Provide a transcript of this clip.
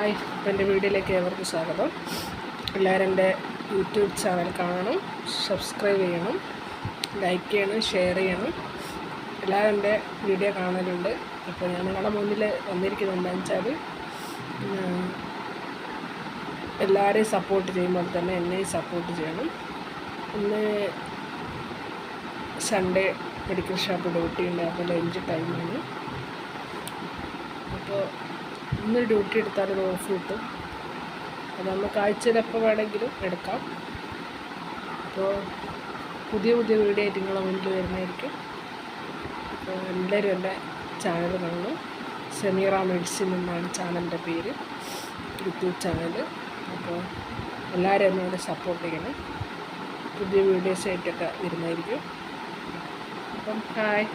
Hi, ഇപ്പം എൻ്റെ വീഡിയോയിലേക്ക് ഏവർക്കും സ്വാഗതം. എല്ലാവരും എൻ്റെ യൂട്യൂബ് ചാനൽ കാണണം, സബ്സ്ക്രൈബ് ചെയ്യണം, ലൈക്ക് ചെയ്യണം, ഷെയർ ചെയ്യണം. എല്ലാവരും എൻ്റെ വീഡിയോ കാണലുണ്ട്. അപ്പോൾ ഞാൻ നിങ്ങളുടെ മുന്നിൽ വന്നിരിക്കുന്നത് എന്താണെന്ന് വെച്ചാൽ, എല്ലാവരെയും സപ്പോർട്ട് ചെയ്യുമ്പോൾ തന്നെ എന്നെയും സപ്പോർട്ട് ചെയ്യണം. ഇന്ന് സൺഡേ മെഡിക്കൽ ഷോപ്പ് ഡ്യൂട്ടി ഉണ്ട്, അപ്പോൾ ലഞ്ച് ടൈമാണ്. അപ്പോൾ ഇന്ന് ഡ്യൂട്ടി എടുത്താൽ ഒരു ഓഫ് കിട്ടും. അത് നമുക്ക് ആഴ്ചയിൽ എപ്പോൾ വേണമെങ്കിലും എടുക്കാം. അപ്പോൾ പുതിയ വീഡിയോ ആയിട്ട് നിങ്ങളെ മുന്നിൽ വരുന്നതായിരിക്കും. അപ്പോൾ എല്ലാവരും എൻ്റെ ചാനൽ കാണണം. സെമീറ മെഡിസിൻ എന്നാണ് ചാനലിൻ്റെ പേര്, യൂട്യൂബ് ചാനൽ. അപ്പോൾ എല്ലാവരും എന്നോട് സപ്പോർട്ട് ചെയ്യണം. പുതിയ വീഡിയോസായിട്ടൊക്കെ വരുന്നതായിരിക്കും. അപ്പം ഹായ്.